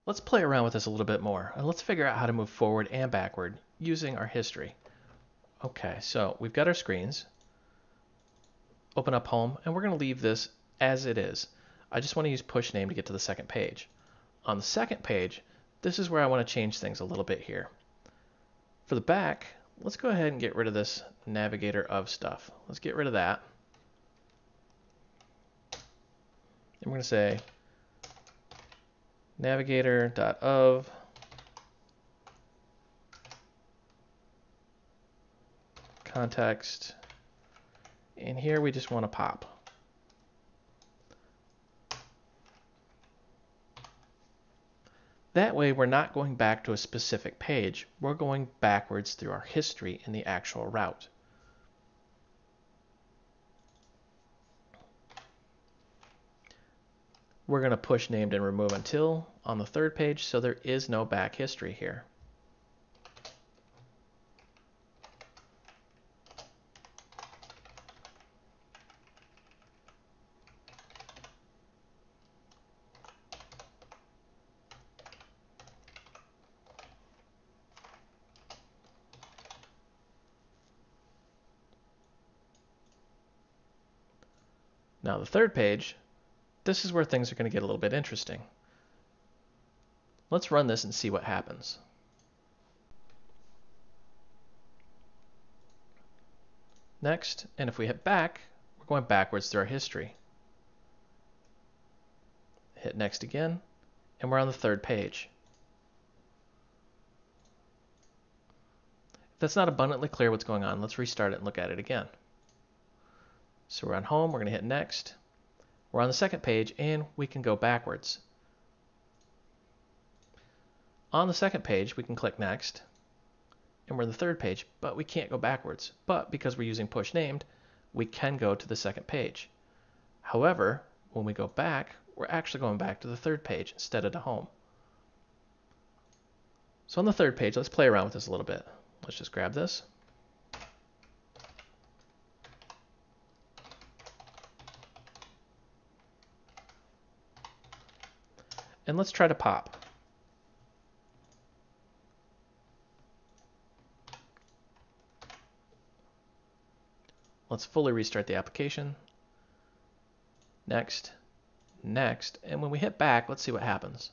Let's play around with this a little bit more, and let's figure out how to move forward and backward using our history. Okay, so we've got our screens. Open up home, and we're going to leave this as it is. I just want to use push name to get to the second page. On the second page, this is where I want to change things a little bit here. For the back, let's go ahead and get rid of this navigator of stuff. Let's get rid of that. And we're going to say navigator.of context, and here we just want to pop. That way we're not going back to a specific page, we're going backwards through our history in the actual route. We're going to push named and remove until on the third page, so there is no back history here. Now the third page, this is where things are going to get a little bit interesting. Let's run this and see what happens. Next, and if we hit back, we're going backwards through our history. Hit next again, and we're on the third page. If that's not abundantly clear what's going on, let's restart it and look at it again. So we're on home, we're going to hit next. We're on the second page, and we can go backwards. On the second page, we can click next, and we're on the third page, but we can't go backwards. But because we're using push named, we can go to the second page. However, when we go back, we're actually going back to the third page instead of to home. So on the third page, let's play around with this a little bit. Let's just grab this. And let's try to pop. Let's fully restart the application. Next, next, and when we hit back, let's see what happens.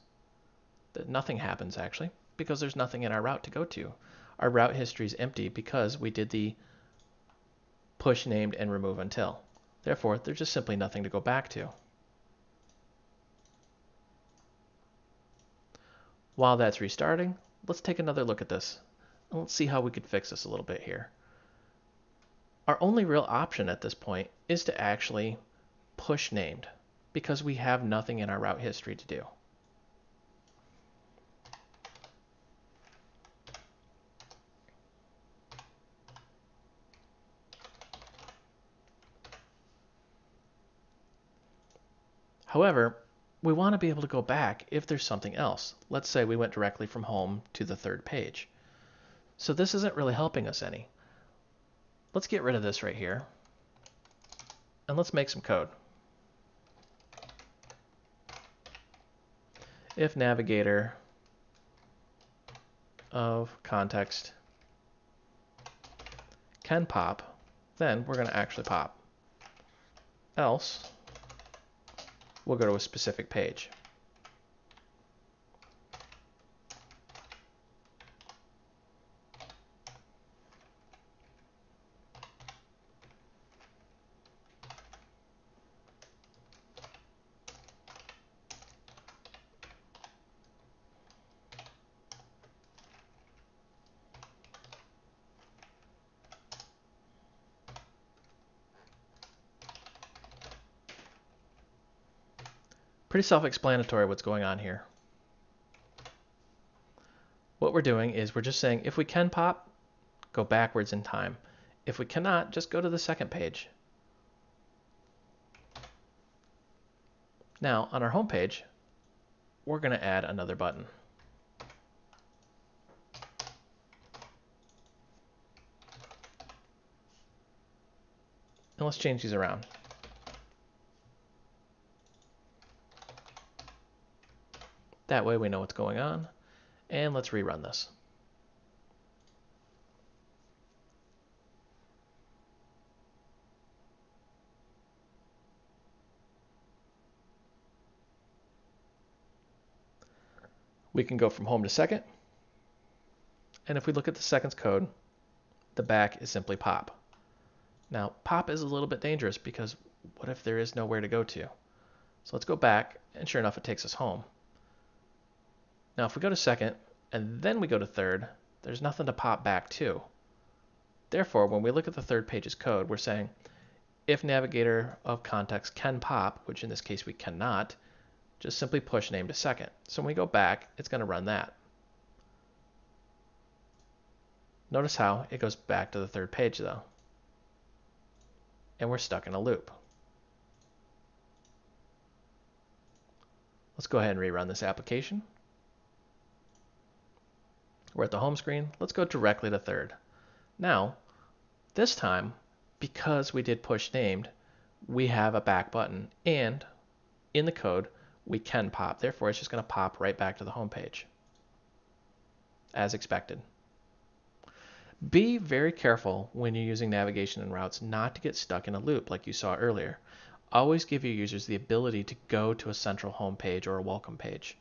Nothing happens actually, because there's nothing in our route to go to. Our route history is empty because we did the push named and remove until. Therefore, there's just simply nothing to go back to. While that's restarting, let's take another look at this, and let's see how we could fix this a little bit here. Our only real option at this point is to actually push named, because we have nothing in our route history to do. However, we want to be able to go back if there's something else. Let's say we went directly from home to the third page. So this isn't really helping us any. Let's get rid of this right here, and let's make some code. If navigator of context can pop, then we're going to actually pop. Else, we'll go to a specific page. Pretty self-explanatory what's going on here. What we're doing is we're just saying if we can pop, go backwards in time. If we cannot, just go to the second page. Now, on our home page, we're going to add another button. And let's change these around. That way we know what's going on. And let's rerun this. We can go from home to second. And if we look at the seconds code, the back is simply pop. Now, pop is a little bit dangerous because what if there is nowhere to go to? So let's go back, and sure enough, it takes us home. Now, if we go to second, and then we go to third, there's nothing to pop back to. Therefore, when we look at the third page's code, we're saying, if navigator of context can pop, which in this case we cannot, just simply push name to second. So when we go back, it's going to run that. Notice how it goes back to the third page, though. And we're stuck in a loop. Let's go ahead and rerun this application. We're at the home screen. Let's go directly to third. Now, this time, because we did push named, we have a back button, and in the code, we can pop. Therefore, it's just going to pop right back to the home page, as expected. Be very careful when you're using navigation and routes not to get stuck in a loop like you saw earlier. Always give your users the ability to go to a central home page or a welcome page.